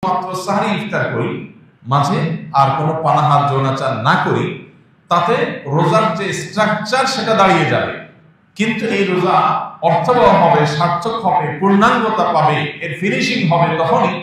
শুধুমাত্র সাহরি ইফতার করি, মাঝে আর কোনো পানাহার যৌনাচার না করি, তাতে রোজার যে স্ট্রাকচার সেটা দাঁড়িয়ে যাবে। কিন্তু এই রোজা অর্থবহ হবে, সার্থক হবে, পূর্ণাঙ্গতা পাবে, এর ফিনিশিং হবে তখনই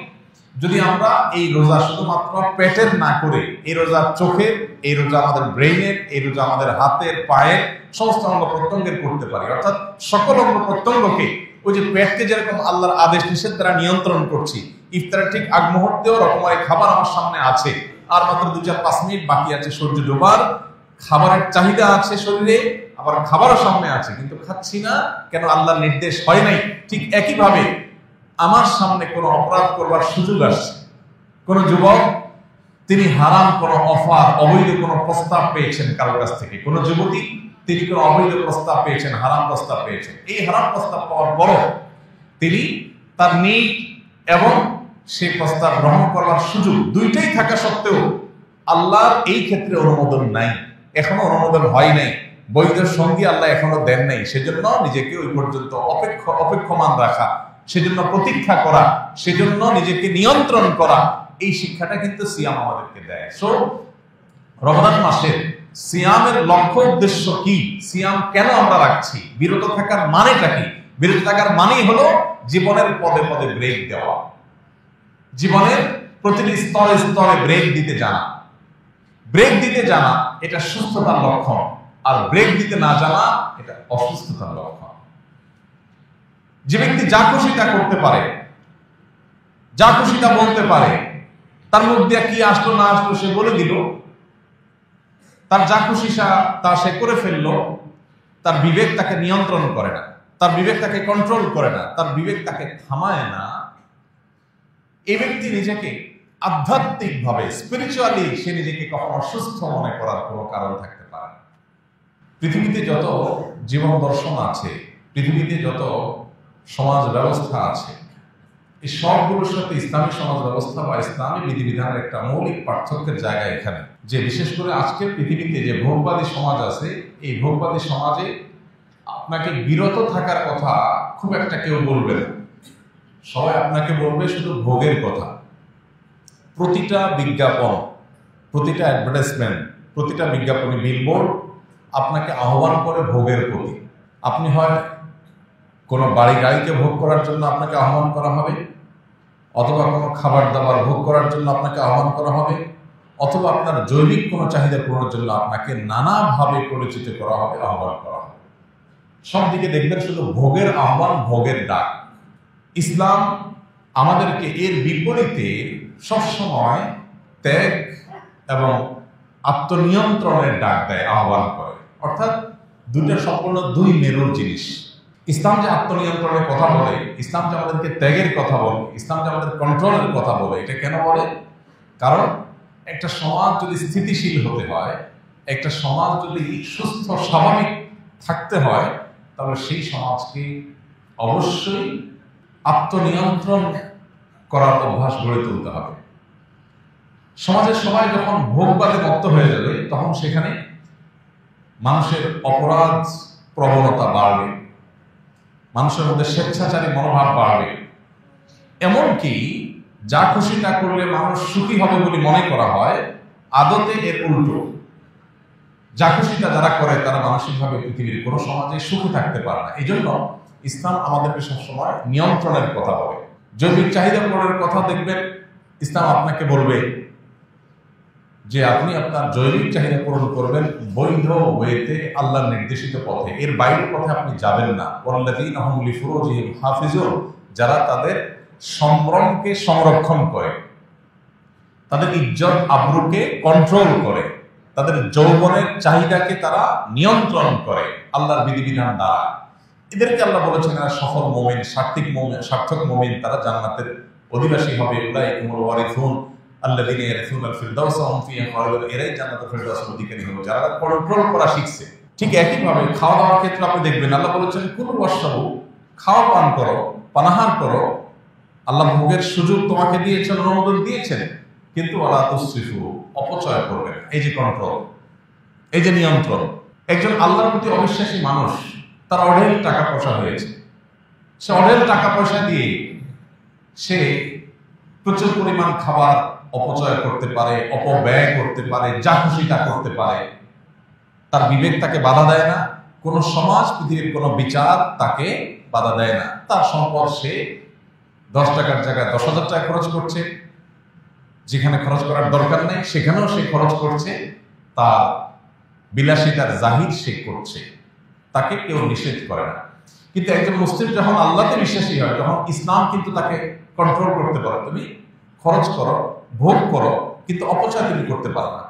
যদি আমরা এই রোজা শুধুমাত্র পেটের না করে, এই রোজা চোখের, এই রোজা আমাদের ব্রেইনের, এই রোজা আমাদের হাতের, পায়ের, সমস্ত অঙ্গ প্রত্যঙ্গের করতে পারি। অর্থাৎ সকল অঙ্গ প্রত্যঙ্গকে, ওই যে পেটকে যেরকম আল্লাহর আদেশ নিষেধ দ্বারা নিয়ন্ত্রণ করছি, ইফতারের ঠিক আগ মুহূর্তেও রকমারি খাবার আমার সামনে আছে, আর মাত্র 2-4-5 মিনিট বাকি আছে সূর্য ডোবার, খাবারের চাহিদা আছে শরীরে, আবার খাবারও সামনে আছে, কিন্তু খাচ্ছি না কেন? আল্লাহর নির্দেশ হয় নাই। ঠিক একইভাবে আমার সামনে কোনো অপরাধ করবার সুযোগ আসছে, কোন যুবক তিনি হারাম কোনো অফার, অবৈধ কোনো প্রস্তাব পেয়েছেন কারোর কাছ থেকে, কোন যুবতী তিনি কোনো অবৈধ প্রস্তাব পেয়েছেন, হারাম প্রস্তাব পেয়েছেন। এই হারাম প্রস্তাব পাওয়ার পরও তিনি তার নিজ এবং সেই প্রস্তাব গ্রহণ করার সুযোগ দুইটাই থাকা সত্ত্বেও আল্লাহর এই ক্ষেত্রে অনুমোদন নাই, এখনো অনুমোদন হয় নাই, বৈধ সঙ্গী আল্লাহ এখনো দেন নাই। সেজন্য নিজেকে ওই পর্যন্ত অপেক্ষমান রাখা, সেজন্য প্রতীক্ষা করা, সেজন্য নিজেকে নিয়ন্ত্রণ করা, এই শিক্ষাটা কিন্তু সিয়াম আমাদেরকে দেয়। সো রমজান মাসের সিয়ামের লক্ষ্য উদ্দেশ্য কি? সিয়াম কেন আমরা রাখছি? বিরত থাকার মানেটা কি? বিরত থাকার মানেই হলো জীবনের পদে পদে ব্রেক দেওয়া, জীবনের প্রতিটি স্তরে স্তরে ব্রেক দিতে জানা। ব্রেক দিতে জানা এটা সুস্থতার লক্ষণ, আর ব্রেক দিতে না জানা এটা অসুস্থতার লক্ষণ। যে ব্যক্তি যা খুশি তা করতে পারে, যা খুশি তা বলতে পারে, তার মুখ দিয়ে কি আসলো না আসলো সে বলে দিল, তার যা খুশি তা সে করে ফেললো, তার বিবেক তাকে নিয়ন্ত্রণ করে না, তার বিবেক তাকে কন্ট্রোল করে না, তার বিবেক তাকে থামায় না, এই ব্যক্তি নিজেকে আধ্যাত্মিকভাবে, স্পিরিচুয়ালি সে নিজেকে কখনো সুস্থ মনে করার কোনো কারণ থাকতে পারে না। পৃথিবীতে যত জীবন দর্শন আছে, পৃথিবীতে যত সমাজ ব্যবস্থা আছে, এই সবগুলোর সাথে ইসলামী সমাজ ব্যবস্থা বা ইসলামী বিধিবিধানের একটা মৌলিক পার্থক্যের জায়গা এখানে, যে বিশেষ করে আজকের পৃথিবীতে যে ভোগবাদী সমাজ আছে, এই ভোগবাদী সমাজে আপনাকে বিরত থাকার কথা খুব একটা কেউ বলবে না, সবাই আপনাকে বলবে শুধু ভোগের কথা। প্রতিটা বিজ্ঞাপন, প্রতিটা অ্যাডভার্টাইজমেন্ট, প্রতিটা বিজ্ঞাপনী বিলবোর্ড আপনাকে আহ্বান করে ভোগের প্রতি। আপনি হয় কোনো গাড়িকে ভোগ করার জন্য আপনাকে আহ্বান করা হবে, অথবা কোনো খাবার দাবার ভোগ করার জন্য আপনাকে আহ্বান করা হবে, অথবা আপনার জৈবিক কোনো চাহিদা পূরণের জন্য আপনাকে নানাভাবে পরিচিত করা হবে, আহ্বান করা হবে। সব দিকে দেখবেন শুধু ভোগের আহ্বান, ভোগের ডাক। ইসলাম আমাদেরকে এর বিপরীতে সবসময় ত্যাগ এবং আত্মনিয়ন্ত্রণের ডাক দেয়, আহ্বান করে। অর্থাৎ দুইটা সম্পূর্ণ দুই মেরুর জিনিস। ইসলাম যে আত্মনিয়ন্ত্রণের কথা বলে, ইসলাম যে আমাদেরকে ত্যাগের কথা বলে, ইসলাম যে আমাদের কন্ট্রোলের কথা বলে, এটা কেন বলে? কারণ একটা সমাজ যদি স্থিতিশীল হতে হয়, একটা সমাজ যদি সুস্থ স্বাভাবিক থাকতে হয়, তাহলে সেই সমাজকে অবশ্যই আত্মনিয়ন্ত্রণ করার অভ্যাস গড়ে তুলতে হবে। সমাজের সবাই যখন ভোগবাদে মত্ত হয়ে যাবে, তখন সেখানে মানুষের অপরাধ প্রবণতা বাড়বে, মানুষের মধ্যে স্বেচ্ছাচারী মনোভাব বাড়বে। এমনকি যা খুশি তা করলে মানুষ সুখী হবে বলে মনে করা হয়, আদতে এর উল্টো। যা খুশি তা যারা করে তারা মানসিকভাবে পৃথিবীর কোনো সমাজে সুখী থাকতে পারে না। এই জন্য ইসলাম আমাদেরকে সবসময় নিয়ন্ত্রণের কথা বলে। জৈবিক চাহিদা পূরণের কথা দেখবেন, ইসলাম আপনাকে বলবে যে আপনি আপনার জৈবিক চাহিদা পূরণ করবেন বৈধ ওয়েতে, আল্লাহর নির্দেশিত পথে, এর বাইরের পথে আপনি যাবেন না। ওয়াল্লাযীনা হুম লিফুরুজিহিম হাফিজুন, যারা তাদের সম্ভ্রমকে সংরক্ষণ করে, তাদের ইজ্জত আবরুকে কন্ট্রোল করে, তাদের যৌবনের চাহিদাকে তারা নিয়ন্ত্রণ করে আল্লাহর বিধিবিধান দ্বারা। এদেরকে আল্লাহ বলেছেন এরা সফল মুমিন, সার্থক মুমিন, তারা জান্নাতের অধিবাসী হবে। উলাইকুমুল ওয়ারিসুন আল্লাযীনা ইয়ারিসুনাল ফিরদাউসা হুম ফিহা খালিদুন, এরাই জান্নাতুল ফিরদাউসের অধিকারী হবে যারা কন্ট্রোল করা শিখছে। ঠিক একইভাবে খাওয়া দাওয়ার ক্ষেত্রে আপনি দেখবেন আল্লাহ বলেছেন কুলু ওয়াশরাবু, খাও পান করো, পানাহার করো। আল্লাহ ভোগের সুযোগ তোমাকে দিয়েছেন, অনুমোদন দিয়েছেন, কিন্তু ওয়ালা তুসরিফু, অপচয় করবে। এই যে কন্ট্রোল, এই যে নিয়ন্ত্রণ। একজন আল্লাহর প্রতি অবিশ্বাসী মানুষ, তার অঢেল টাকা পয়সা হয়েছে, সে অঢেল টাকা পয়সা দিয়ে সে প্রচুর পরিমাণ খাবার অপচয় করতে পারে, অপব্যয় করতে পারে, যা খুশি তা করতে পারে, তার বিবেক তাকে বাধা দেয় না, কোন সমাজ, পৃথিবীর কোন বিচার তাকে বাধা দেয় না। তার সম্পদ সে 10 টাকার জায়গায় 10,000 টাকা খরচ করছে, যেখানে খরচ করার দরকার নেই সেখানেও সে খরচ করছে, তার বিলাসিতার জাহির সে করছে, তাকে কেউ নিষেধ করে না। কিন্তু একজন মুসলিম যখন আল্লাহতে বিশ্বাসী হয়, তখন ইসলাম কিন্তু তাকে কন্ট্রোল করতে পারে। তুমি খরচ করো, ভোগ করো, কিন্তু অপচয় তুমি করতে পারো না,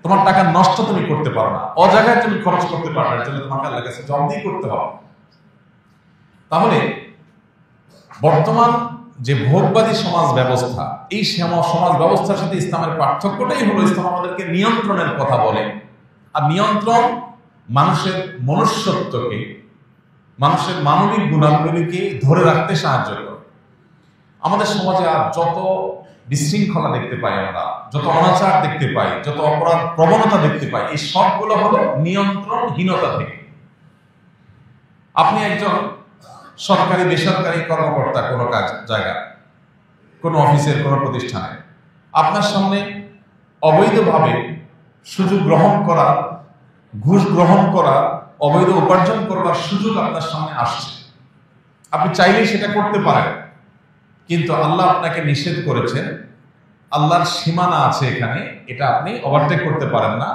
তোমার টাকা নষ্ট তুমি করতে পারো না, অজায়গায় তুমি খরচ করতে পারো না, এর জন্য তোমাকে আল্লাহর কাছে জবাবদিহি করতে হবে। তাহলে বর্তমান যে ভোগবাদী সমাজ ব্যবস্থা, এই সমাজ ব্যবস্থার সাথে ইসলামের পার্থক্যটাই হলো ইসলাম আমাদেরকে নিয়ন্ত্রণের কথা বলে। আর নিয়ন্ত্রণ মানুষের মনুষ্যত্বকে, মানুষের মানবিক গুণাবলীকে ধরে রাখতে সাহায্য করে। আমাদের সমাজে আর যত বিশৃঙ্খলা দেখতে পাই আমরা, যত অনাচার দেখতে পাই, যত অপরাধ প্রবণতা দেখতে পাই, এই সবগুলো হলো নিয়ন্ত্রণহীনতা থেকে। আপনি একজন সরকারি বেসরকারি কর্মকর্তা, কোনো কাজ জায়গা, কোনো অফিসের কোনো প্রতিষ্ঠানে, আপনার সামনে অবৈধভাবে সুযোগ গ্রহণ করা, ঘুষ গ্রহণ করা, অবৈধ উপার্জন করবার সুযোগ আপনার সামনে আসছে। আপনি চাইলেই সেটা করতে পারেন, কিন্তু আল্লাহ আপনাকে নিষেধ করেছেন, আল্লাহর সীমানা আছে এখানে, এটা আপনি ওভারটেক করতে পারেন না।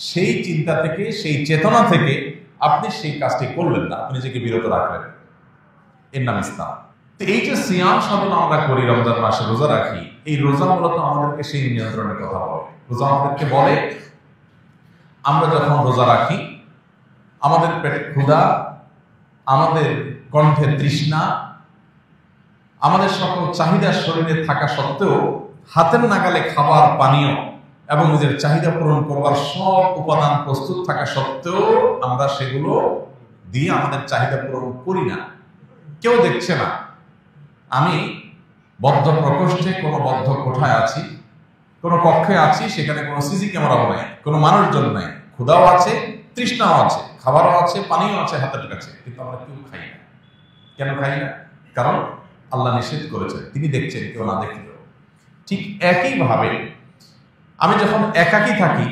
সেই চিন্তা থেকে, সেই চেতনা থেকে আপনি সেই কাজটি করলেন না, আপনি নিজেকে বিরত রাখলেন। এর নাম ইসলাম। তো এই যে সিয়াম সাধনা আমরা করি, রমজান মাসে রোজা রাখি, এই রোজা মূলত আমাদেরকে সেই নিয়ন্ত্রণের কথা বলে। রোজা আমাদেরকে বলে আমরা যখন রোজা রাখি, আমাদের পেটে ক্ষুধা, আমাদের কণ্ঠে তৃষ্ণা, আমাদের সকল চাহিদা শরীরে থাকা সত্ত্বেও, হাতের নাগালে খাবার, পানীয় এবং নিজের চাহিদা পূরণ করবার সব উপাদান প্রস্তুত থাকা সত্ত্বেও আমরা সেগুলো দিয়ে আমাদের চাহিদা পূরণ করি না। কেউ দেখছে না, আমি বদ্ধ প্রকোষ্ঠে, কোনো বদ্ধ কোঠায় আছি, কোনো কক্ষে আছি, সেখানে কোনো সিসি ক্যামেরাও নাই, কোনো মানুষজন নাই, ক্ষুধাও আছে, তৃষ্ণাও আছে, খাবারও আছে, পানিও আছে হাতের কাছে, কিন্তু আমরা কেউ খাই না। কেন খাই না? কারণ আল্লাহ নিষেধ করেছেন, তিনি দেখছেন, কেউ না দেখলেও। ঠিক একইভাবে আমি যখন একাকী থাকি,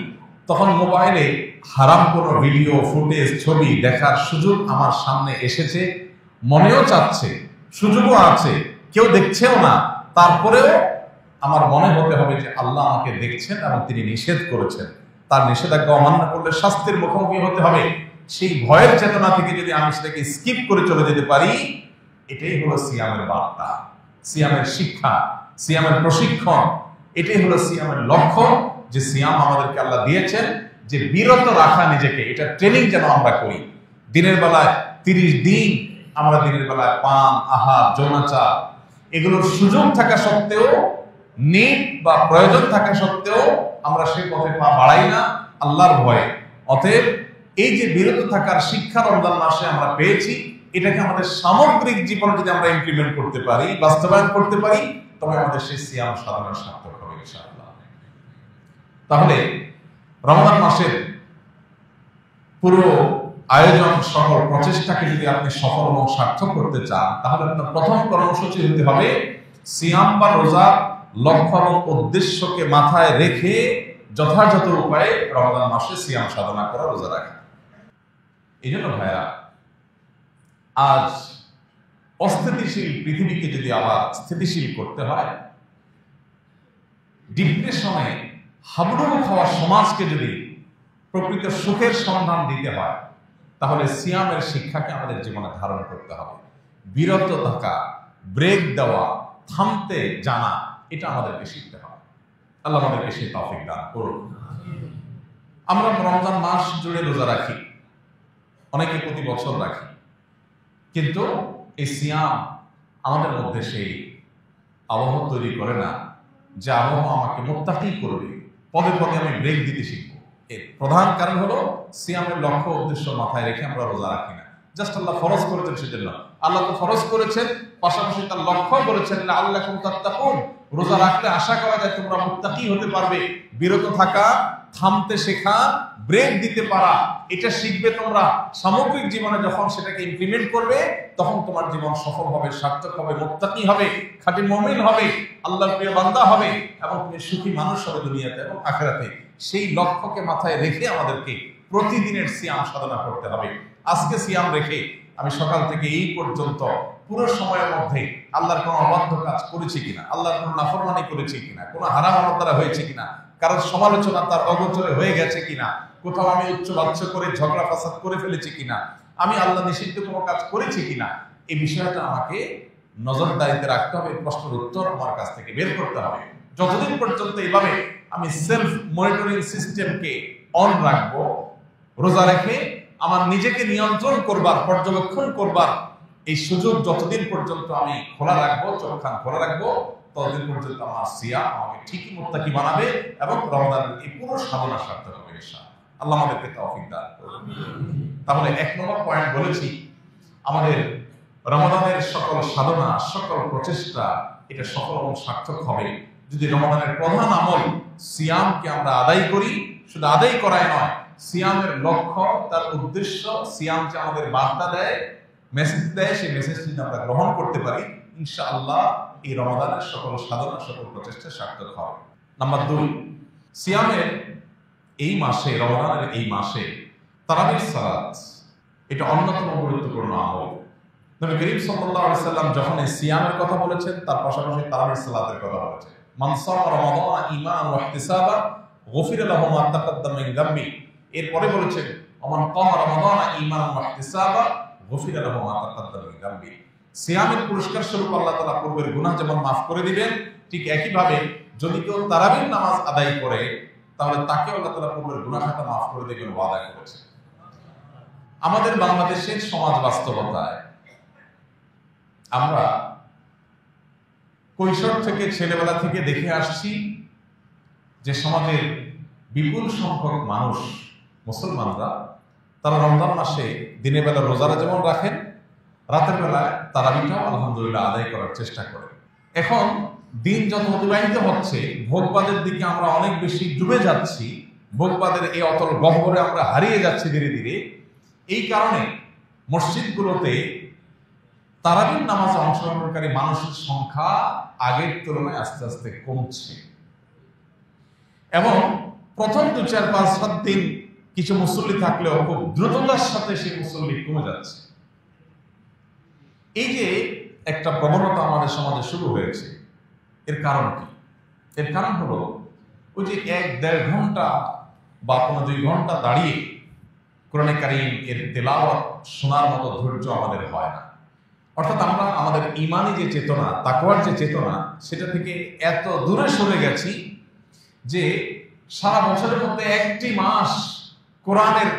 তখন মোবাইলে হারাম কোনো ভিডিও, ফুটেজ, ছবি দেখার সুযোগ আমার সামনে এসেছে, মনেও চাচ্ছে, সুযোগও আছে, কেউ দেখছেও না, তারপরেও আমার মনে হতে হবে যে আল্লাহ আমাকে দেখছেন এবং তিনি নিষেধ করেছেন, তার নিষেধাজ্ঞা অমান্য করলে শাস্তির মুখোমুখি হতে হবে। সেই ভয়ের চেতনা থেকে যদি আমি সেটাকে স্কিপ করে চলে যেতে পারি, এটাই হলো সিয়ামের বার্তা, সিয়ামের শিক্ষা, সিয়ামের প্রশিক্ষণ। এটাই হলো সিয়ামের লক্ষ্য, যে সিয়াম আমাদেরকে আল্লাহ দিয়েছেন যে বিরত রাখা নিজেকে, এটা ট্রেনিং যেন আমরা করি। দিনের বেলায় 30 দিন আমরা দিনের বেলায় পান, আহার, যৌনাচার এগুলোর সুযোগ থাকা সত্ত্বেও, নিড বা প্রয়োজন থাকা সত্ত্বেও আমরা সেই পথে পা বাড়াই না আল্লাহর ভয়ে। অতএব এই যে বিরত থাকার শিক্ষা রমজান মাসে আমরা পেয়েছি, এটাকে আমাদের সামগ্রিক জীবনে যদি আমরা ইমপ্লিমেন্ট করতে পারি, বাস্তবায়ন করতে পারি, তবে আমাদের সেই সিয়াম সাধনা সার্থক হবে ইনশাআল্লাহ। তাহলে রমজান মাসের পুরো আয়োজন, সকল প্রচেষ্টাকে যদি আপনি সফল এবং সার্থক করতে চান, তাহলে আপনার প্রথম কর্মসূচি হতে হবে সিয়াম বা রোজার লক্ষ্য এবং উদ্দেশ্যকে মাথায় রেখে যথাযথ উপায়ে রমজান মাসে সিয়াম সাধনা করা, রোজা রাখা। এই জন্য ভাইরা, আজ অস্থিতিশীল পৃথিবীকে যদি আবার স্থিতিশীল করতে হয়, ডিপ্রেশনে হাবুডুবু খাওয়া সমাজকে যদি প্রকৃত সুখের সন্ধান দিতে হয়, তাহলে সিয়ামের শিক্ষাকে আমাদের জীবনে ধারণ করতে হবে। বিরত থাকা, ব্রেক দেওয়া, থামতে জানা, এটা আমাদেরকে শিখতে হবে। আল্লাহ আমাদেরকে সেই তৌফিক দান করুন। আমরা রমজান মাস জুড়ে রোজা রাখি, অনেকে প্রতি বছর রাখি, কিন্তু এই সিয়াম আমাদের মধ্যে সেই আবহাওয়া তৈরি করে না যে আবহাওয়া আমাকে মুত্তাকি করবে, পদে পদে আমি ব্রেক দিতে শিখবো। এর প্রধান কারণ হলো সিয়ামের লক্ষ্য উদ্দেশ্য মাথায় রেখে আমরা রোজা রাখি না। জাস্ট আল্লাহ ফরজ করেছেন সেজন্য, আল্লাহ তো ফরজ করেছেন, পাশাপাশি তার লক্ষ্য বলেছেন আল্লাহ তাত্তাকুন, রোজা রাখলে আশা করা যায় তোমরা মুত্তাকি হতে পারবে। বিরত থাকা থামতে শেখা, ব্রেক দিতে পারা, এটা শিখবে তোমরা। সামগ্রিক জীবনে যখন সেটাকে ইমপ্লিমেন্ট করবে তখন তোমার জীবন সফল হবে, সার্থক হবে, মুত্তাকি হবে, খাঁটি মুমিন হবে, আল্লাহর প্রিয় বান্দা হবে এবং তুমি সুখী মানুষ হবে দুনিয়াতে এবং আখিরাতে। সেই লক্ষ্যকে মাথায় রেখে আমাদেরকে প্রতিদিনের সিয়াম সাধনা করতে হবে। আজকে সিয়াম রেখে আমি সকাল থেকে এই পর্যন্ত পুরো সময়ের মধ্যে আল্লাহর কোনো অবাধ্য কাজ করেছি কিনা, আল্লাহর কোনো নাফরমানি করেছি কিনা, কোনো হারাম আমার দ্বারা হয়েছে কিনা, কারোর সমালোচনা তার অগোচরে হয়ে গেছে কিনা, কোথাও আমি উচ্চ বাচ্চ করে ঝগড়া ফাসাদ করে ফেলেছি কিনা, আমি আল্লাহ নিষিদ্ধ কোনো কাজ করেছি কিনা, এই বিষয়টা আমাকে নজরদারিতে রাখতে হবে। প্রশ্নের উত্তর আমার কাছ থেকে বের করতে হবে। যতদিন পর্যন্ত এইভাবে আমি সেলফ মনিটরিং সিস্টেমকে অন রাখবো, রোজা রেখে আমার নিজেকে নিয়ন্ত্রণ করবার, পর্যবেক্ষণ করবার এই সুযোগ যতদিন পর্যন্ত আমি খোলা রাখবো, চোখখান খোলা রাখবো, ততদিন পর্যন্ত আমার সিয়াম আমাকে ঠিকই মুত্তাকি বানাবে এবং রমাদানের এই পুরো সাধনা সার্থক হবে ইনশাআল্লাহ। আল্লাহ আমাদেরকে তৌফিক দান করুন। তাহলে 1 নম্বর পয়েন্ট বলেছি, আমাদের রমাদানের সকল সাধনা, সকল প্রচেষ্টা এটা সফল এবং সার্থক হবে যদি রমাদানের প্রধান আমল সিয়ামকে আমরা আদায় করি। শুধু আদায় করাই নয়, সিয়ামের লক্ষ্য, তার উদ্দেশ্য, সিয়াম যে আমাদের বার্তা দেয়, মেসেজ দেয়, সেই মেসেজটি আমরা গ্রহণ করতে পারি, ইনশাআল্লাহ এই রমাদানের সকল সাধনা, সকল প্রচেষ্টা সার্থক হবে। নাম্বার 2, সিয়ামের এই মাসে, রমাদানের এই মাসে তারাবির সালাত এটা অন্যতম গুরুত্বপূর্ণ আমল। নবী করিম সাল্লাল্লাহু আলাইহি সাল্লাম যখন এই সিয়ামের কথা বলেছেন, তার পাশাপাশি তারাবির সালাতের কথা বলেছেন। মান সামা রমাদান ঈমানান ওয়া ইহতিসাবান গুফিরা লাহু মা তাকাদ্দামা মিন যামবি। এরপরে বলেছেন ওমান কামা রমাদান ঈমানান ওয়া ইহতিসাবান গুফিরা লাহু মা তাকাদ্দামা মিন যামবি। সিয়ামের পুরস্কার স্বরূপ আল্লাহ তাআলা পূর্বের গুনাহ যেমন মাফ করে দিবেন, ঠিক একই ভাবে যদি কেউ তারাবির নামাজ আদায় করে তাহলে তাকে আল্লাহ তাআলা পূর্বের গুনাহ খাতা মাফ করে দিবেন ওয়াদা করেছেন। আমাদের বাংলাদেশের সমাজ বাস্তবতায় আমরা কৈশোর থেকে, ছেলেবেলা থেকে দেখে আসছি যে সমাজের বিপুল সংখ্যক মানুষ, মুসলমানরা, তারা রমজান মাসে দিনের বেলা রোজারা যেমন রাখেন, রাতের বেলায় তারাবিটাও আলহামদুলিল্লাহ আদায় করার চেষ্টা করে। এখন দিন যত অতিবাহিত হচ্ছে, ভোগবাদের দিকে আমরা অনেক বেশি ডুবে যাচ্ছি, ভোগবাদের এই অতল গহ্বরে আমরা হারিয়ে যাচ্ছি ধীরে ধীরে। এই কারণে মসজিদগুলোতে তারাবির নামাজে অংশগ্রহণকারী মানুষের সংখ্যা আগের তুলনায় আস্তে আস্তে কমছে এবং প্রথম 2, 4, 5, 7 দিন কিছু মুসল্লি থাকলেও খুব দ্রুততার সাথে সেই মুসল্লি কমে যাচ্ছে। এই যে একটা প্রবণতা আমাদের সমাজে শুরু হয়েছে, এর কারণ কি? এর কারণ হলো ওই যে 1-1.5 ঘন্টা বা 2 ঘন্টা দাঁড়িয়ে কোরআনে কারীম এর তেলাওয়াত শোনার মতো ধৈর্য আমাদের হয় না। অর্থাৎ আমরা আমাদের ঈমানি যে চেতনা, তাকওয়ার যে চেতনা, সেটা থেকে এত দূরে সরে গেছি যে সারা বছরের মধ্যে একটি মাস কোরআনের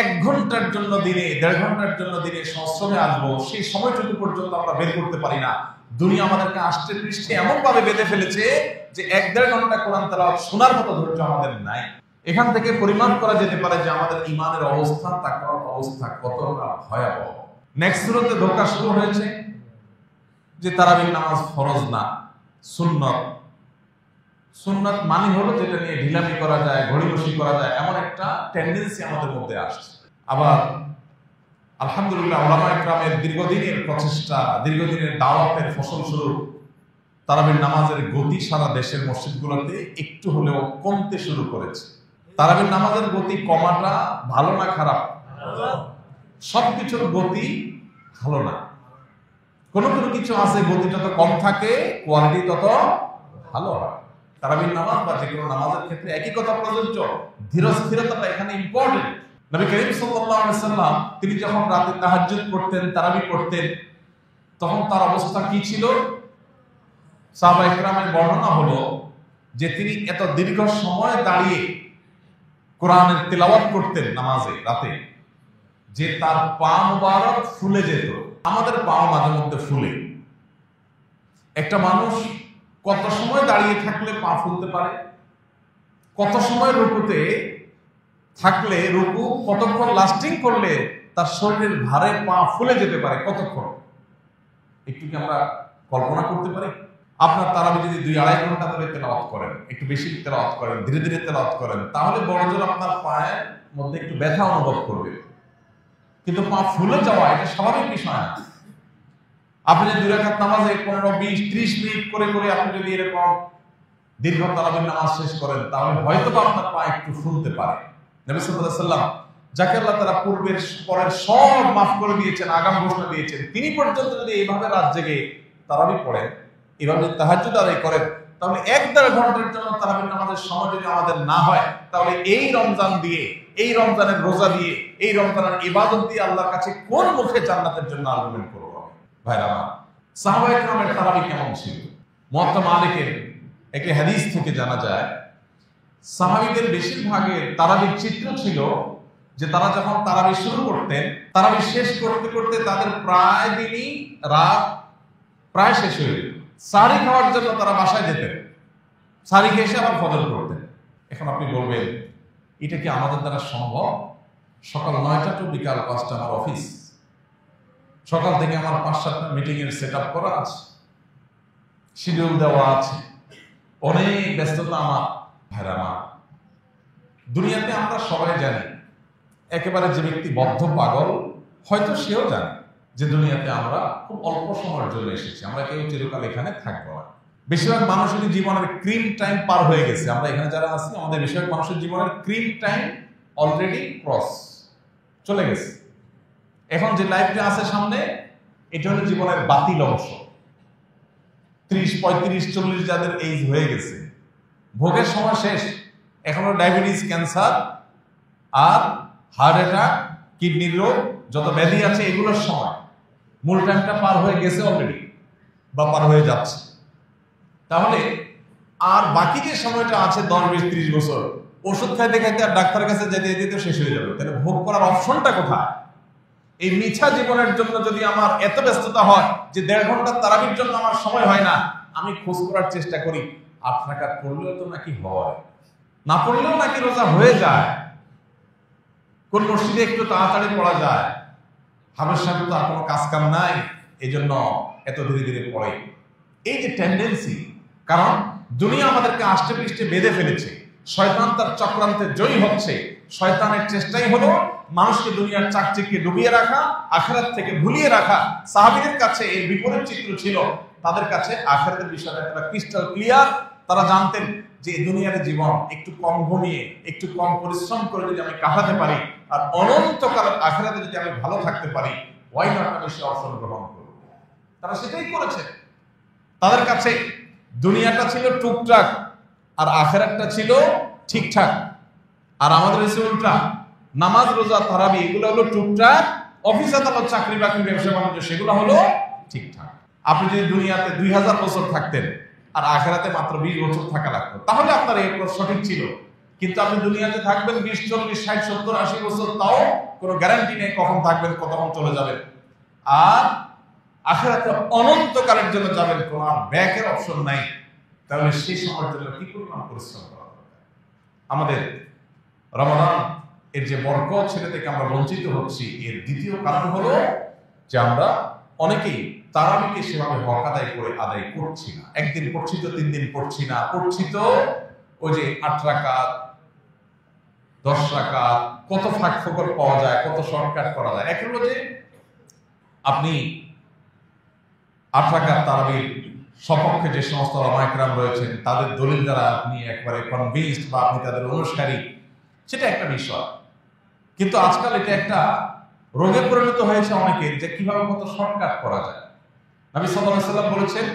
1 ঘন্টার জন্য দিনে, 1.5 ঘন্টার জন্য দিনে সংস্রমে আসবো, সেই সময়টুকু পর্যন্ত আমরা বের করতে পারি না। দুনিয়া আমাদেরকে আষ্টে পৃষ্ঠে এমন ভাবে বেঁধে ফেলেছে যে 1-1.5 ঘন্টা কোরআন তেলাওয়াত শোনার মতো ধৈর্য আমাদের নাই। এখান থেকে পরিমাপ করা যেতে পারে যে আমাদের ঈমানের অবস্থা, তাকওয়ার অবস্থা কতটা ভয়াবহ। নেক্সট সুরাতে ধোঁকা শুরু হয়েছে যে তারাবির নামাজ ফরজ না, সুন্নত। সুন্নত মানে হলো যেটা নিয়ে ঢিলামি করা যায়, ঘড়িবসি করা যায়, এমন একটা টেন্ডেন্সি আমাদের মধ্যে আসছে। আবার আলহামদুলিল্লাহ উলামা ইকরামের দীর্ঘদিনের প্রচেষ্টা, দীর্ঘদিনের দাওয়াতের ফসলস্বরূপ তারাবির নামাজের গতি সারা দেশের মসজিদগুলোতে একটু হলেও কমতে শুরু করেছে। তারাবির নামাজের গতি কমাটা ভালো না খারাপ? সবকিছুর গতি ভালো না। কোনো কিছু আছে গতি যত কম থাকে কোয়ালিটি তত ভালো হয়। তারাবির নামাজ বা যে কোনো নামাজের ক্ষেত্রে একই কথা প্রযোজ্য, ধীরস্থিরতাটা এখানে ইম্পর্টেন্ট। নবী করিম সাল্লাল্লাহু আলাইহি সাল্লাম তিনি যখন রাতে তাহাজ্জুদ পড়তেন, তারাবি পড়তেন, তখন তার অবস্থা কি ছিল? সাহাবায়ে কেরামের বর্ণনা হলো যে তিনি এত দীর্ঘ সময় দাঁড়িয়ে কোরআনের তেলাওয়াত করতেন নামাজে রাতে, যে তার পা মুবারক ফুলে যেত। আমাদের পা মাঝে মধ্যে ফুলে। একটা মানুষ কত সময় দাঁড়িয়ে থাকলে পা ফুলতে পারে? কত সময় রুকুতে থাকলে, রুকু কতক্ষণ লাস্টিং করলে তার শরীরের ভারে পা ফুলে যেতে পারে? কতক্ষণ? একটু কি আমরা কল্পনা করতে পারি? আপনার তারাবি যদি 2-2.5 ঘন্টা ধরে তেলাওয়াত করেন, একটু বেশি তেলাওয়াত করেন, ধীরে ধীরে তেলাওয়াত করেন, তাহলে বড়জোর আপনার পায়ের মধ্যে একটু ব্যথা অনুভব করবে, কিন্তু পা ফুলে যাওয়া এটা স্বাভাবিক বিষয় না। আপনি যদি 2 রাকাত নামাজে 15, 20, 30 মিনিট করে করে আপনি যদি এরকম দীর্ঘ তারাবির নামাজ শেষ করেন, তাহলে হয়তো আপনার পা একটু ফুলতে পারে। নবী সাল্লাল্লাহু আলাইহি ওয়াসাল্লাম যাকে আল্লাহ তাআলা পূর্বের পরের সব মাফ করে দিয়েছেন, আগাম ঘোষণা দিয়েছেন, তিনি পর্যন্ত যদি এইভাবে রাত জেগে তারাবি পড়েন, এইভাবে তাহাজ্জুদ আদায় করেন, তাহলে 1-1.5 ঘন্টার জন্য তারাবির নামাজের সময় যদি আমাদের না হয়, তাহলে এই রমজান দিয়ে, এই রমজানের রোজা দিয়ে, এই রমজানের ইবাদত দিয়ে আল্লাহর কাছে কোন মুখে জান্নাতের জন্য আর্গুমেন্ট করব? ভাইরা আমার, সাহাবায়ে কেরামের তারাবি কেমন ছিল? মুয়াত্তা মালিকের একটি হাদিস থেকে জানা যায়, সাহাবীদের বেশিরভাগের তারাবির চিত্র ছিল যে তারা যখন তারাবি শুরু করতেন, তারাবি শেষ করতে করতে তাদের প্রায় দিনই রাত প্রায় শেষ হয়ে যেত। সারি খাওয়ার জন্য তারা বাসায় যেতেন, সারি খেয়ে এসে আবার ফজর করতেন। এখন আপনি বলবেন, এটা কি আমাদের দ্বারা সম্ভব? সকাল 9টা টু বিকাল 5টা আমার অফিস, সকাল থেকে আমার 5-7টা মিটিং এর সেট আপ করা আছে, শিডিউল দেওয়া আছে, অনেক ব্যস্ততা আমার। ভাইরা আমার, দুনিয়াতে আমরা সবাই জানি, একেবারে যে ব্যক্তি বদ্ধ পাগল হয়তো সেও জানে যে দুনিয়াতে আমরা খুব অল্প সময়ের জন্য এসেছি, আমরা কেউ চিরকাল এখানে থাকবো না। বেশিরভাগ মানুষের জীবনের ক্রিম টাইম পার হয়ে গেছে। আমরা এখানে যারা আছি, আমাদের বেশিরভাগ মানুষের জীবনের ক্রিম টাইম অলরেডি ক্রস চলে গেছে। এখন যে লাইফটা আছে সামনে, এটা হলো জীবনের বাতিল অংশ। 30, 35, 40 যাদের এইজ হয়ে গেছে, ভোগের সময় শেষ। এখন ডায়াবেটিস, ক্যান্সার আর হার্ট অ্যাটাক, কিডনির রোগ, যত ব্যাধি আছে এগুলোর সময়। মূল টাইমটা পার হয়ে গেছে অলরেডি, বা পার হয়ে যাচ্ছে। তাহলে আর বাকি যে সময়টা আছে 10, 20, 30 বছর, ওষুধ খাইতে খাইতে আর ডাক্তারের কাছে যেতে যেতে তো শেষ হয়ে যাবে। তাহলে ভোগ করার অপশনটা কোথায়? এই মিছা জীবনের জন্য যদি আমার এত ব্যস্ততা হয় যে 1.5 ঘন্টা তারাবির জন্য আমার সময় হয় না, আমি খোঁজ করার চেষ্টা করি 8 রাকাত পড়লেও তো নাকি হয়, না পড়লেও নাকি রোজা হয়ে যায়, কোন মসজিদে একটু তাড়াতাড়ি পড়া যায়, হাবের সাহেব তো আর কোনো কাজ কাম নাই, এই জন্য এত ধীরে ধীরে পড়ে। এই যে টেন্ডেন্সি, কারণ দুনিয়া আমাদেরকে আষ্টে পৃষ্ঠে বেঁধে ফেলেছে, শয়তান তার চক্রান্তে জয়ী হচ্ছে। শয়তানের চেষ্টাই হলো মানুষকে দুনিয়ার চাকচিক্যে ডুবিয়ে রাখা, আখিরাত থেকে ভুলিয়ে রাখা। সাহাবীদের কাছে এর বিপরীত চিত্র ছিল। তাদের কাছে আখিরাতের বিষয়টা একটা ক্রিস্টাল ক্লিয়ার। তারা জানতেন যে দুনিয়ার জীবন একটু কম ঘুমিয়ে, একটু কম পরিশ্রম করে যদি আমি কাটাতে পারি, আর অনন্তকাল আখিরাতে যদি আমি ভালো থাকতে পারি, ওয়াই নট আমি সে অপশন গ্রহণ করব। তারা সেটাই করেছে। তাদের কাছে দুনিয়াটা ছিল টুকটাক, আর আখিরাতটা ছিল ঠিকঠাক। আর আমাদের এসে উল্টা, নামাজ, রোজা, তারাবি এগুলো হলো টুকটাক, অফিস আদালত, চাকরি বাকরি, ব্যবসা বাণিজ্য সেগুলো হলো ঠিকঠাক। আপনি যদি দুনিয়াতে 2000 বছর থাকতেন আর আখিরাতে মাত্র 20 বছর থাকা লাগতো, তাহলে আপনার এই সঠিক ছিল। কিন্তু আপনি দুনিয়াতে থাকবেন 20, 40, 60, 70, 80 বছর, তাও কোনো গ্যারান্টি নেই কখন থাকবেন, কখন চলে যাবেন। আর আখিরাতে অনন্তকালের জন্য যাবেন, কোনো ব্যাকের অপশন নাই। তাহলে সেই সময়ের জন্য কি পরিমাণ পরিশ্রম করা দরকার। আমাদের রমাদান এর যে বরকত, সেটা থেকে আমরা বঞ্চিত হচ্ছি। এর দ্বিতীয় কারণ হলো যে আমরা অনেকেই তারাবিকে সেভাবে হক আদায় করছি না। একদিন পড়ছি তো 3 দিন পড়ছি না, পড়ছি তো ওই যে 8 রাকাত, 10 রাকাত, কত ফাঁক ফোকর পাওয়া যায়, কত শর্টকাট করা যায়। এক হলো যে আপনি 8 রাকাত তারাবির সপক্ষে যে সমস্ত ওলামায়ে কেরাম রয়েছেন, তাদের দলিল দ্বারা আপনি একবারে কনভিন্সড বা আপনি তাদের অনুসারী, সেটা একটা বিষয়। কিন্তু আজকাল এটা একটা রোগে পরিণত হয়েছে অনেকের, যে কিভাবে কত শর্টকাট করা যায়। নবী সাল্লাল্লাহু আলাইহি ওয়াসাল্লাম বলেছেন,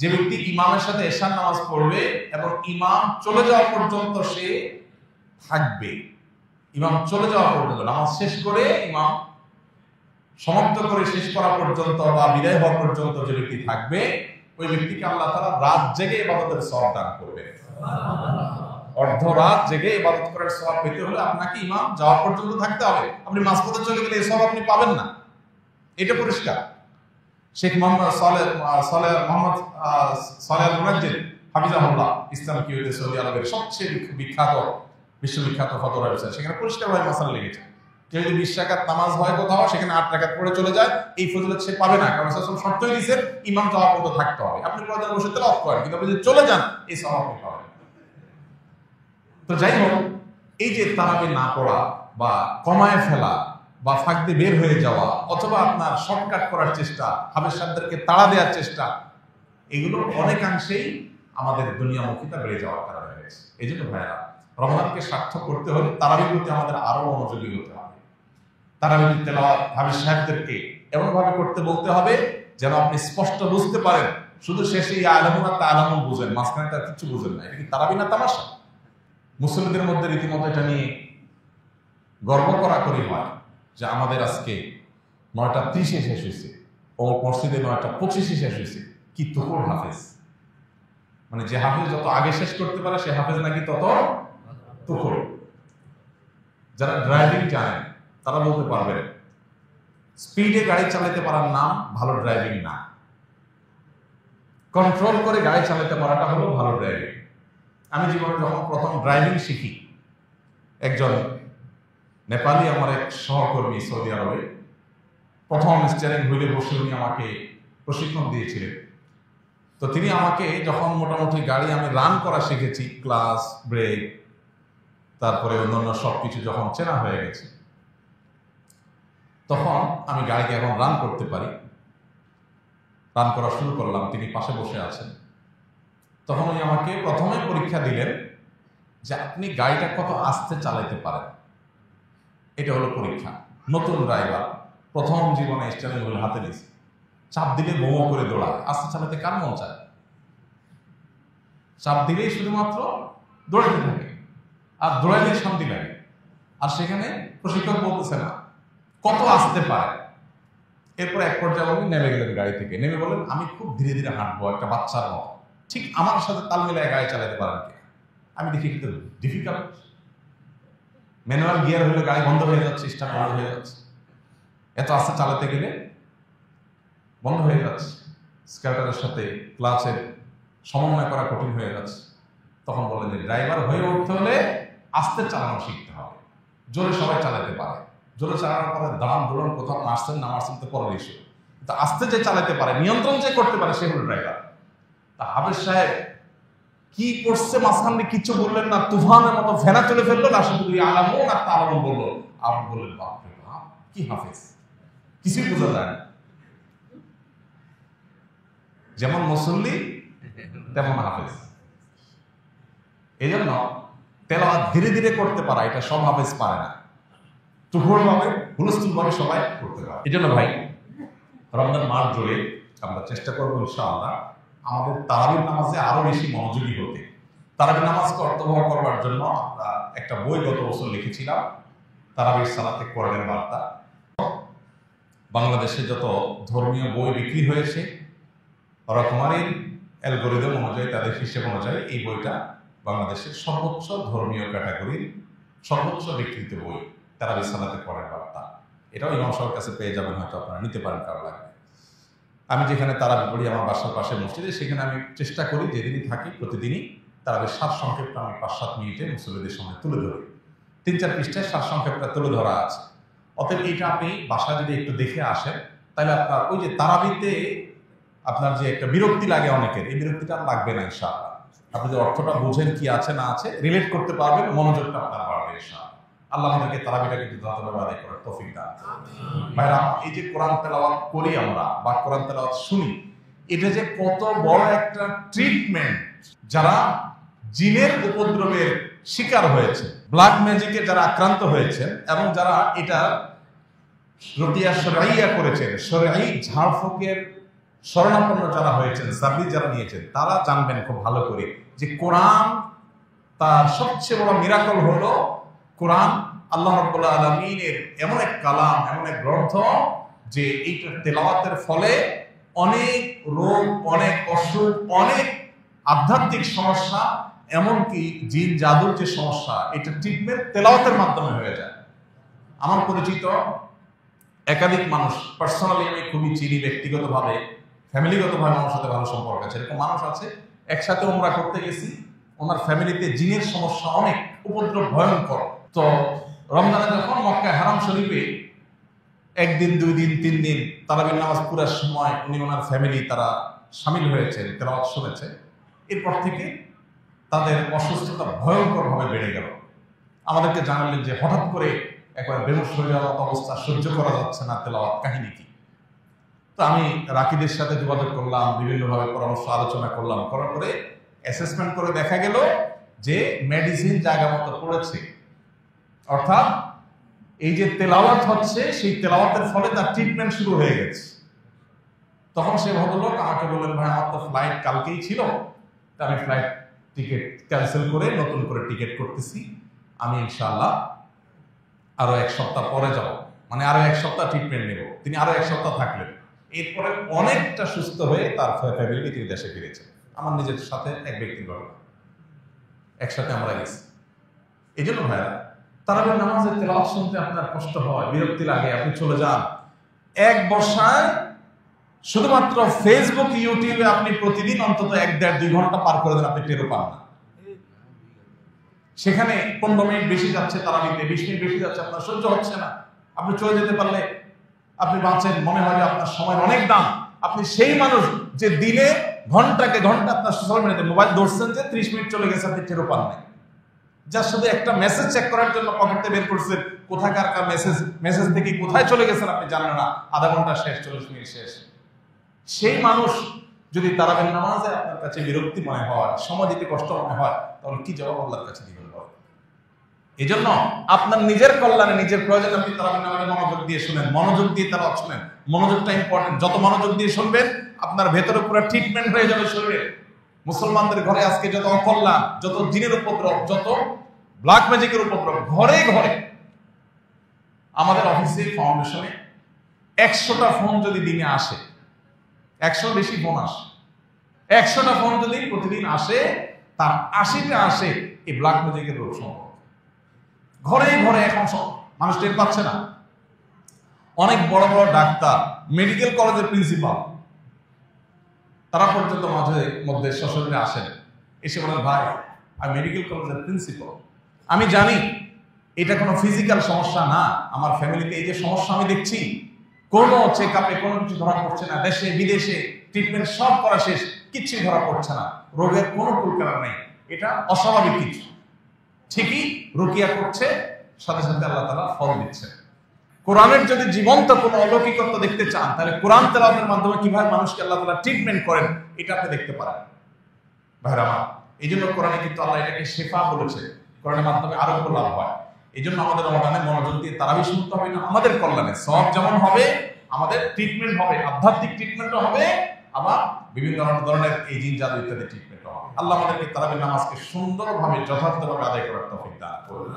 যে ব্যক্তি ইমামের সাথে এশার নামাজ পড়বে এবং ইমাম চলে যাওয়া পর্যন্ত সে থাকবে, ইমাম চলে যাওয়া পর্যন্ত, নামাজ শেষ করে ইমাম সমাপ্ত করে শেষ করা পর্যন্ত বা বিদায় হওয়া পর্যন্ত যে ব্যক্তি থাকবে, ওই ব্যক্তিকে আল্লাহ তাআলা রাত জেগে ইবাদতের সওয়াব দান করবে। অর্ধরাত জেগে ইবাদত করার সওয়াব পেতে হলে আপনাকে ইমাম যাওয়া পর্যন্ত থাকতে হবে। আপনি মাঝপথে চলে গেলে এই সওয়াব আপনি পাবেন না, এটা পরিষ্কার। শেখ মোহাম্মদ সালেহ আল মুনাজ্জিদ হাফিজাহুল্লাহ, ইসলাম সৌদি আরবের সবচেয়ে বিখ্যাত, বিশ্ববিখ্যাত ফতোয়া রয়েছে, সেখানে পরিষ্কারভাবে মাসালা লিখেছেন কেউ যদি 20 রাকাত নামাজ হয় কোথাও, সেখানে 8 রাকাত পড়ে চলে যায়, এই ফজিলত সে পাবে না, কারণ রাসূল শর্তই দিয়েছেন ইমাম যাওয়া পর্যন্ত থাকতে হবে। আপনি প্রয়োজন বসে তেলাওয়াত করেন, কিন্তু আপনি যদি চলে যান এই সওয়াব আপনি পাবেন। তো যাই হোক, এই যে তারাবি না পড়া বা কমায় ফেলা বা ফাঁক দিয়ে বের হয়ে যাওয়া অথবা আপনার শর্টকাট করার চেষ্টা, হাফেজ সাহেবদেরকে তাড়া দেওয়ার চেষ্টা, এগুলো অনেকাংশেই আমাদের দুনিয়ামুখিতা বেড়ে যাওয়ার কারণে হয়েছে। এই জন্য ভাইয়া, রমজানকে সার্থক করতে হলে তারাবির প্রতি আমাদের আরো মনোযোগী হতে হবে। তারাবির তেলাওয়াত হাফেজ সাহেবদেরকে এমন ভাবে করতে বলতে হবে যেন আপনি স্পষ্ট বুঝতে পারেন। শুধু শেষে ইয়া আলামুন আর তাআলামুন বুঝেন, মাঝখানে তার কিছু বুঝেন না। এটা কি তারাবি না তামাশা? মুসলিমদের মধ্যে রীতিমতো এটা নিয়ে গর্ব করা করি হয় যে আমাদের আজকে 9:30 শেষ হয়েছে, ও মসজিদে 9:25 শেষ হয়েছে। কি তুকুর হাফেজ, মানে যে হাফেজ যত আগে শেষ করতে পারে সে হাফেজ নাকি তত তুকুর। যারা ড্রাইভিং জানেন তারা বলতে পারবেন, স্পিডে গাড়ি চালাতে পারার নাম ভালো ড্রাইভিং না, কন্ট্রোল করে গাড়ি চালাতে পারাটা হলো ভালো ড্রাইভিং। আমি জীবনে যখন প্রথম ড্রাইভিং শিখি, একজন নেপালি আমার এক সহকর্মী সৌদি আরবে প্রথম স্টিয়ারিং হুইলে বসে উনি আমাকে প্রশিক্ষণ দিয়েছিলেন। তো তিনি আমাকে যখন মোটামুটি গাড়ি আমি রান করা শিখেছি, ক্লাস, ব্রেক, তারপরে অন্যান্য সবকিছু যখন চেনা হয়ে গেছে, তখন আমি গাড়িকে এখন রান করতে পারি। রান করা শুরু করলাম, তিনি পাশে বসে আছেন। তখন উনি আমাকে প্রথমে পরীক্ষা দিলেন যে আপনি গাড়িটা কত আস্তে চালাতে পারেন, এটা হলো পরীক্ষা। নতুন ড্রাইভার, প্রথম জীবনে স্টিয়ারিং হুইল হাতে নিয়েছে, চাপ দিলে মোমো করে দৌড়ায়। আস্তে চালাতে কার মন চায়? চাপ দিলেই শুধুমাত্র দৌড়াতে থাকে, আর দৌড়াইলেই শান্তি লাগে। আর সেখানে প্রশিক্ষক বলতেছে না কত আসতে পারে। এরপর এক পর্যায়ে উনি নেমে গেলেন গাড়ি থেকে, নেমে বলেন আমি খুব ধীরে ধীরে হাঁটবো, একটা বাচ্চার মতো, ঠিক আমার সাথে তাল মিলায় গাড়ি চালাতে পারেন কি? আমি দেখি কিন্তু ডিফিকাল্ট। ম্যানুয়াল গিয়ার হলে গাড়ি বন্ধ হয়ে যাচ্ছে, স্টার্ট বন্ধ হয়ে যাচ্ছে, এত আস্তে চালাতে গেলে বন্ধ হয়ে যাচ্ছে, স্কার্টারের সাথে ক্লাচের সমন্বয় করা কঠিন হয়ে যাচ্ছে। তখন বললেন যে ড্রাইভার হয়ে উঠতে হলে আস্তে চালানো শিখতে হবে। জোরে সবাই চালাতে পারে, জোরে চালানোর পরে দাঁড়ান দৌড়ান, কোথাও মারছেন না মারছেন তো পরের ইস্যু, কিন্তু আস্তে যে চালাতে পারে, নিয়ন্ত্রণ যে করতে পারে, সে হলো ড্রাইভার। তা হাফেজ সাহেব কি করছে মাঝখান দিয়ে কিচ্ছু বললেন না, তুফানের মতো ফেনা চলে ফেললো না, শুধু আলামুন আর তাআলামুন বললো। আপনি বললেন বাপরে বাপ, কি হাফেজ, কিছুই বোঝা যায় না। যেমন মুসল্লি তেমন হাফেজ। এই জন্য তেলাওয়াত ধীরে ধীরে করতে পারা, এটা সব হাফেজ পারে না, তুফুর ভাবে হুলস্থুল ভাবে সবাই করতে পারে। এই জন্য ভাই, রমজান মাস জুড়ে আমরা চেষ্টা করবো ইনশাআল্লাহ আমাদের তারাবির নামাজে আরো বেশি মনোযোগী হতে। তারাবির নামাজকে অর্থবহ করবার জন্য আমরা একটা বই গত বছর লিখেছিলাম, তারাবির সালাতে কোরআনের বার্তা। বাংলাদেশে যত ধর্মীয় বই বিক্রি হয়েছে, রকমারির অ্যালগোরিদম অনুযায়ী, তাদের হিসেব অনুযায়ী এই বইটা বাংলাদেশের সর্বোচ্চ ধর্মীয় ক্যাটাগরির সর্বোচ্চ বিক্রিত বই, তারাবির সালাতে কোরআনের বার্তা। এটাও ইমাম সাহেবের কাছে পেয়ে যাবেন, হয়তো আপনারা নিতে পারেন কারো লাগবে। আমি যেখানে তারাবি পড়ি আমার বাসার পাশে মসজিদে, সেখানে আমি চেষ্টা করি যেদিনই থাকি প্রতিদিনই তারাবির সারসংক্ষেপটা আমি 5-7 মিনিটে মুসল্লিদের সামনে তুলে ধরি। 3-4 পৃষ্ঠায় সারসংক্ষেপটা তুলে ধরা আছে। অতএব এইটা আপনি বাসায় যদি একটু দেখে আসেন, তাহলে আপনার ওই যে তারাবিতে আপনার যে একটা বিরক্তি লাগে অনেকের, এই বিরক্তিটা লাগবে না ইনশাআল্লাহ। আপনি যে অর্থটা বুঝেন কি আছে না আছে, রিলেট করতে পারবেন, মনোযোগটা আপনার বাড়বে ইনশাআল্লাহ। আল্লাহ আমাদেরকে তারাবিটাকে যথাযথভাবে আদায় করার তৌফিক দান করুন। ভাইরা, এই যে কোরআন তেলাওয়াত করি আমরা বা কোরআন তেলাওয়াত শুনি, এটা যে কত বড় একটা ট্রিটমেন্ট। যারা জিনের উপদ্রবের শিকার হয়েছে, ব্ল্যাক ম্যাজিকে যারা আক্রান্ত হয়েছেন, এবং যারা এটা রুকিয়া শরঈয়া করেছেন, শরঈ ঝাড়ফুঁকের শরণাপন্ন যারা হয়েছেন, সার্ভিস যারা নিয়েছেন, তারা জানবেন খুব ভালো করে যে কোরআন তার সবচেয়ে বড় মিরাকল হলো কোরআন আল্লাহ রাব্বুল আলামিনের এমন এক কালাম, এমন এক গ্রন্থ যে এইটার তেলাওয়াতের ফলে অনেক রোগ, অনেক অসুখ, অনেক আধ্যাত্মিক সমস্যা, এমনকি জিন জাদুর যে সমস্যা, এটা ট্রিটমেন্ট তেলাওয়াতের মাধ্যমে হয়ে যায়। আমার পরিচিত একাধিক মানুষ, পার্সোনালি আমি খুবই চিনি, ব্যক্তিগতভাবে ফ্যামিলিগতভাবে আমার সাথে ভালো সম্পর্ক আছে, এরকম মানুষ আছে। একসাথে উমরা করতে গেছি, ওনার ফ্যামিলিতে জিনের সমস্যা অনেক, উপদ্রব ভয়ঙ্কর। তো রমজানে যখন মক্কা হারাম শরীফে একদিন, 2 দিন, 3 দিন তারাবির নামাজ পুরার সময় উনি ওনার ফ্যামিলি তারা সামিল হয়েছে, তেলাওয়াত শুনেছে, এরপর থেকে তাদের অসুস্থতা ভয়ঙ্করভাবে বেড়ে গেল। আমাদেরকে জানালেন যে হঠাৎ করে একবার বেহুশ হয়ে যাওয়ার অবস্থা, সহ্য করা যাচ্ছে না, তেলাওয়াত কাহিনী কি। তো আমি রাকিদের সাথে যোগাযোগ করলাম, বিভিন্নভাবে পরামর্শ আলোচনা করলাম, করার পরে অ্যাসেসমেন্ট করে দেখা গেল যে মেডিসিন জায়গা মতো পড়েছে, অর্থাৎ এই যে তেলাওয়াত হচ্ছে সেই তেলাওয়াতের ফলে তার ট্রিটমেন্ট শুরু হয়ে গেছে। তখন সে ভদ্রলোক আমাকে বললেন, ভাই আমার তো ফ্লাইট কালকেই ছিল, তা আমি ফ্লাইট টিকিট ক্যান্সেল করে নতুন করে টিকিট করতেছি, আমি ইনশাআল্লাহ আরো 1 সপ্তাহ পরে যাব, মানে আরো 1 সপ্তাহ ট্রিটমেন্ট নেব। তিনি আরো 1 সপ্তাহ থাকলেন, এরপরে অনেকটা সুস্থ হয়ে তার ফ্যামিলি তিনি দেশে ফিরেছেন। আমার নিজের সাথে এক ব্যক্তির ঘটনা, একসাথে আমরা গেছি। এই জন্য ভাইরা, তারাবির নামাজের তেলাওয়াত শুনতে আপনার কষ্ট হয়, বিরক্তি লাগে, আপনি চলে যান। এক বসায় শুধুমাত্র ফেসবুক, ইউটিউবে আপনি প্রতিদিন অন্তত 1-1.5-2 ঘন্টা পার করে দেন, আপনি টেরও পান না। সেখানে 15 মিনিট বেশি যাচ্ছে তারাবিতে, 20 মিনিট বেশি যাচ্ছে, আপনার সহ্য হচ্ছে না। আপনি চলে যেতে পারলে আপনি বাঁচেন, মনে হয় আপনার সময়ের অনেক দাম। আপনি সেই মানুষ যে দিনে ঘন্টাকে ঘন্টা আপনার সোশ্যাল মিডিয়াতে মোবাইল ধরছেন, যে 30 মিনিট চলে গেছে আপনি টেরও পান নাই। যা শুধু একটা মেসেজ চেক করার জন্য পকেটে বের করছেন, কোথাকার মেসেজ থেকে কোথায় চলে গেছেন আপনি জানেন না, আধা ঘন্টা শেষ, 40 মিনিট শেষ। সেই মানুষ যদি তারাবির নামাজে আপনার কাছে বিরক্তি মনে হয়, সময় দিতে কষ্ট মনে হয়, তাহলে কি জবাব আল্লাহর কাছে দিবেন? এই জন্য আপনার নিজের কল্যাণে, নিজের প্রয়োজনে আপনি তারাবির নামাজে মনোযোগ দিয়ে শুনেন, মনোযোগ দিয়ে তেলাওয়াত শুনেন। মনোযোগটা ইম্পর্টেন্ট। যত মনোযোগ দিয়ে শুনবেন আপনার ভেতরে পুরো ট্রিটমেন্ট হয়ে যাবে শরীরে। মুসলমানদের ঘরে আজকে যত অকল্যাণ, যত জিনের উপদ্রব, যত ব্ল্যাক ম্যাজিকের উপদ্রব, ঘরে ঘরে। আমাদের অফিসে ফাউন্ডেশনে 100টা ফোন যদি দিনে আসে, 100 বেশি ফোন আসে, 100টা ফোন যদি প্রতিদিন আসে, তার 80টা আসে এই ব্ল্যাক ম্যাজিকের রোগ সম্পর্কে। ঘরে ঘরে এখন সব মানুষ টের পাচ্ছে না। অনেক বড় বড় ডাক্তার, মেডিকেল কলেজের প্রিন্সিপাল, তারা পর্যন্ত মাঝে মধ্যে সশরীরে আসেন, এসে বলেন, ভাই আমি মেডিকেল কলেজের প্রিন্সিপাল, আমি জানি এটা কোনো ফিজিক্যাল সমস্যা না, আমার ফ্যামিলিতে এই যে সমস্যা আমি দেখছি, কোনো চেক আপে কোনো কিছু ধরা পড়ছে না, দেশে বিদেশে ট্রিটমেন্ট সব করা শেষ, কিচ্ছুই ধরা পড়ছে না, রোগের কোনো কুলকারা নেই, এটা অস্বাভাবিক কিছু। ঠিকই রুকিয়া করছে, সাথে সাথে আল্লাহ তাআলা ফল দিচ্ছে। কোরআনের যদি জীবন্ত কোনো অলৌকিকত্ব দেখতে চান, তাহলে কোরআন তেলাওয়াতের মাধ্যমে কিভাবে মানুষকে আল্লাহ তাআলা ট্রিটমেন্ট করেন, এটা আপনি দেখতে পারেন। ভাইরা আমার, এই জন্য কোরআনে কিন্তু আল্লাহ এটাকে শেফা বলেছে, কোরআনের মাধ্যমে আরোগ্য লাভ হয়। এই জন্য আমাদের রমজানে মনোযোগ দিয়ে তারাবি শুনতে হবে, না আমাদের কল্যাণে সওয়াব যেমন হবে, আমাদের ট্রিটমেন্ট হবে, আধ্যাত্মিক ট্রিটমেন্টও হবে, আবার বিভিন্ন ধরনের এই জিন জাদু ইত্যাদি ট্রিটমেন্টও হবে। আল্লাহ আমাদেরকে তারাবির নামাজকে সুন্দরভাবে যথার্থভাবে আদায় করার তৌফিক দান করুন।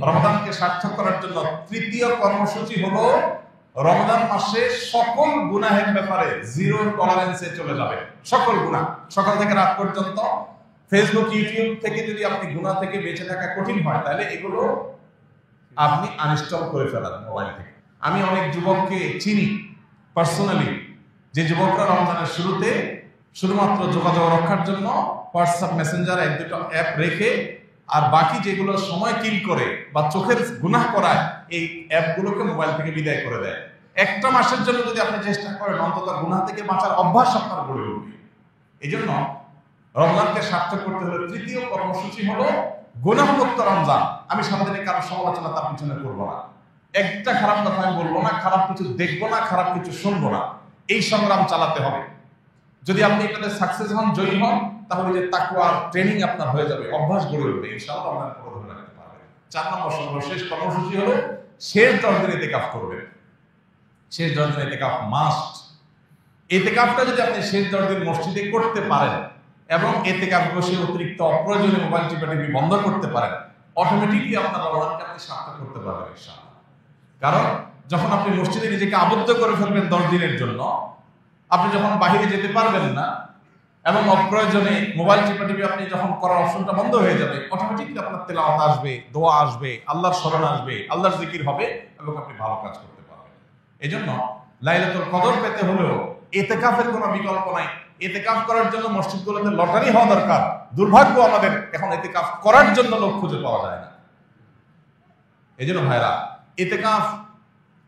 রমজানকে সার্থক করার জন্য তৃতীয় কর্মসূচি হলো, রমজান মাসে সকল গুনাহের ব্যাপারে জিরো টলারেন্সে চলে যাবে। সকল গুনাহ, সকাল থেকে রাত পর্যন্ত ফেসবুক, ইউটিউব থেকে যদি আপনি গুনাহ থেকে বেঁচে থাকা কঠিন হয়, তাহলে এগুলো আপনি আনইনস্টল করে ফেলান মোবাইল থেকে। আমি অনেক যুবককে চিনি পার্সোনালি, যে যুবকরা রমজানের শুরুতে শুধুমাত্র যোগাযোগ রক্ষার জন্য হোয়াটসঅ্যাপ, মেসেঞ্জার 1-2টা অ্যাপ রেখে, আর বাকি যেগুলো সময় কিল করে বা চোখের গুনাহ করায়, এই অ্যাপগুলোকে মোবাইল থেকে বিদায় করে দেয়। একটা মাসের জন্য যদি আপনি চেষ্টা করেন, অন্তত গুনাহ থেকে বাঁচার অভ্যাস আপনার গড়ে উঠবে। এই জন্য রমজানকে সার্থক করতে হলে তৃতীয় কর্মসূচি হলো গুনাহমুক্ত রমজান। আমি সারাদিনে কারো সমালোচনা তার পিছনে করবো না, একটা খারাপ কথা আমি বলবো না, খারাপ কিছু দেখবো না, খারাপ কিছু শুনবো না। এই সংগ্রাম চালাতে হবে। যদি আপনি এটাতে সাকসেস হন, জয়ী হন, তাহলে যে তাকওয়ার ট্রেনিং আপনার হয়ে যাবে, অভ্যাস গড়ে উঠবে, ইনশাআল্লাহ আপনার ধরে রাখতে পারবেন। 4 নম্বর সর্বশেষ কর্মসূচি হলো শেষ 10 দিন ইতিকাফ করবেন। শেষ 10 দিন ইতিকাফ মাস্ট। ইতিকাফটা যদি আপনি শেষ 10 দিন মসজিদে করতে পারেন এবং ইতিকাফ বসে অতিরিক্ত অপ্রয়োজনীয় মোবাইল টিপাটিপি বন্ধ করতে পারেন, অটোমেটিকলি আপনার রমজানকে আপনি সার্থক করতে পারবেন ইনশাআল্লাহ। কারণ যখন আপনি মসজিদে নিজেকে আবদ্ধ করে ফেলবেন 10 দিনের জন্য, আপনি যখন বাহিরে যেতে পারবেন না এবং অপ্রয়োজনে মোবাইল টিপাটিপি আপনি যখন করার অপশনটা বন্ধ হয়ে যাবে, অটোমেটিকলি আপনার তেলাওয়াত আসবে, দোয়া আসবে, আল্লাহর স্মরণ আসবে, আল্লাহর জিকির হবে এবং আপনি ভালো কাজ করতে পারবেন। এই জন্য লাইলাতুল কদর পেতে হলেও ইতিকাফের কোনো বিকল্প নাই। ইতিকাফ করার জন্য মসজিদগুলোতে লটারি হওয়া দরকার। দুর্ভাগ্য আমাদের, এখন ইতিকাফ করার জন্য লোক খুঁজে পাওয়া যায় না। এজন্য ভাইরা, ইতিকাফ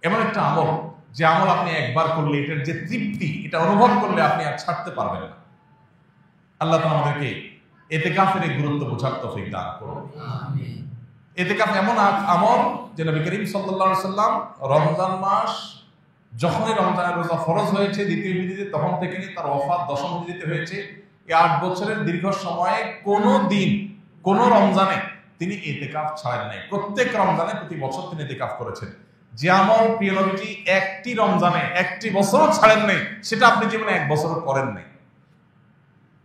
এমন একটা আমল, যে আমল আপনি একবার করলে এটার যে তৃপ্তি, এটা অনুভব করলে আপনি আর ছাড়তে পারবেন না। আল্লাহ তাআলা আমাদেরকে ইতিকাফের এই গুরুত্ব বোঝার তৌফিক দান করুন। আমিন। ইতিকাফ এমন আমল যে নবী করিম সাল্লাল্লাহু আলাইহি সাল্লাম রমজান মাস যখনই রমজানের রোজা ফরজ হয়েছে দ্বিতীয় হিজরিতে, তখন থেকে তার ওফাত দশম হিজরিতে হয়েছে। এই 8 বছরের দীর্ঘ সময়ে কোনো দিন, কোনো রমজানে তিনি ইতিকাফ ছাড়েন নাই। প্রত্যেক রমজানে প্রতি বছর তিনি ইতিকাফ করেছেন। যে আমল প্রিয় নবীজি একটি রমজানে একটি বছরও ছাড়েন নাই, সেটা আপনি জীবনে এক বছরও করেন নাই।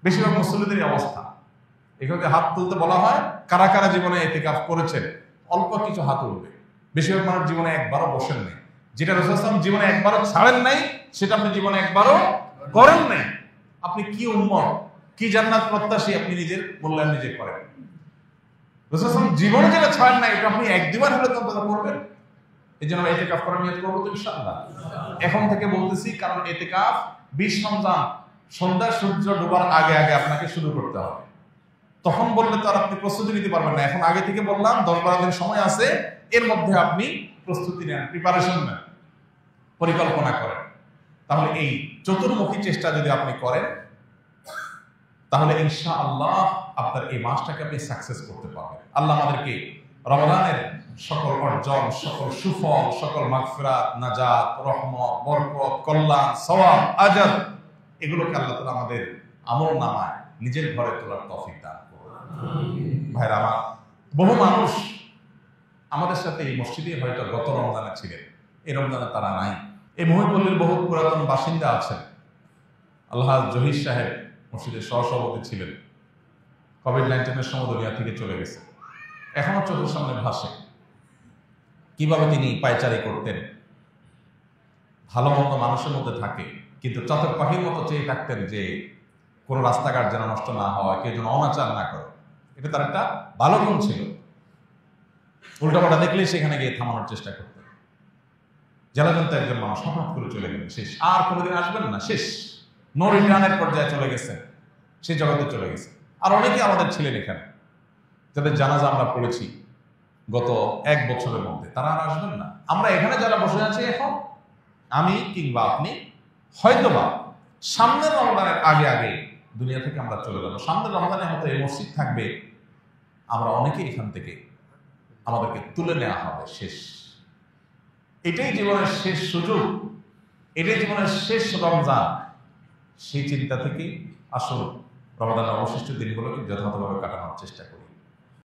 বেশিরভাগ মুসল্লিদের অবস্থা। এখানে হাত তুলতে বলা হয়, কারা কারা জীবনে ইতিকাফ করেছেন, অল্প কিছু হাত উঠবে। বেশিরভাগ মানুষ জীবনে একবারও বসেন নাই। যেটা রাসূল সাল্লাল্লাহু আলাইহি ওয়াসাল্লাম জীবনে একবারও ছাড়েন নাই, সেটা আপনি জীবনে একবারও করেন নাই। আপনি কি উম্মত, কি জান্নাত প্রত্যাশী, আপনি নিজের মূল্যায়ন নিজে করেন। রাসূল সাল্লাল্লাহু আলাইহি ওয়াসাল্লাম জীবনে যেটা ছাড়েন নাই, এটা আপনি এক দুবার হলে তো করবেন। এই জন্য ইতিকাফ করার নিয়ত করবো তো ইনশাআল্লাহ। এখন থেকে বলতেছি, কারণ ইতিকাফ 20 রমজান সন্ধ্যা সূর্য ডোবার আগে আগে আপনাকে শুরু করতে হবে। তখন বললে তো আর আপনি প্রস্তুতি নিতে পারবেন না। এখন আগে থেকে বললাম 10-12 দিন সময় আছে, এর মধ্যে আপনি প্রস্তুতি নেন, প্রিপারেশন নেন, পরিকল্পনা করেন। তাহলে এই চতুর্মুখী চেষ্টা যদি আপনি করেন, তাহলে ইনশাআল্লাহ আপনার এই মাসটাকে আপনি সাকসেস করতে পারবেন। আল্লাহ আমাদেরকে রমজানের সকল অর্জন, সকল সুফল, সকল মাগফিরাত, নাজাত, রহমত, বরকত, কল্যাণ, সওয়াব, আজর, এগুলোকে আল্লাহ তাআলা আমাদের আমলনামায় নিজের ঘরে তোলার তৌফিক দান করুন। ভাইরা আমার, বহু মানুষ আমাদের সাথে এই মসজিদে হয়তো গত রমজানে ছিলেন, এই রমজানে তারা নাই। এই মহিপল্লীর বহু পুরাতন বাসিন্দা আছেন। আল্লাহ জহির সাহেব মসজিদের সহসভাপতি ছিলেন। কোভিড-19 সময় দুনিয়া থেকে চলে গেছে। এখনো চোখের সামনে ভাসে কিভাবে তিনি পায়চারি করতেন, ভালো মন্দ মানুষের মধ্যে থাকে, কিন্তু চাতক পাখির মতো চেয়ে থাকতেন যে কোনো রাস্তাঘাট যেন নষ্ট না হয়, কেউ যেন অনাচার না করে। এটা তার একটা ভালো গুণ ছিল। উল্টাপাল্টা দেখলেই সেখানে গিয়ে থামানোর চেষ্টা করতেন। জেলাজন্ত একজন মানুষ হঠাৎ করে চলে গেলেন, শেষ, আর কোনোদিন আসবেন না, শেষ, নো রিটার্নের পর্যায়ে চলে গেছেন, সেই জগতে চলে গেছে। আর অনেকে আমাদের ছিলেন এখানে, যাদের জানাজা আমরা পড়েছি গত 1 বছরের মধ্যে, তারা আর আসবেন না। আমরা এখানে যারা বসে আছি এখন, আমি কিংবা আপনি, হয়তোবা সামনের রমজানের আগে আগে দুনিয়া থেকে আমরা চলে যাবো। সামনের রমজানে হয়তো এই মসজিদ থাকবে, আমরা অনেকে এখান থেকে আমাদেরকে তুলে নেওয়া হবে, শেষ। এটাই জীবনের শেষ সুযোগ, এটাই জীবনের শেষ রমজান। সেই চিন্তা থেকে আসুন রমজানের অবশিষ্ট দিনগুলোকে যথাযথভাবে কাটানোর চেষ্টা করি।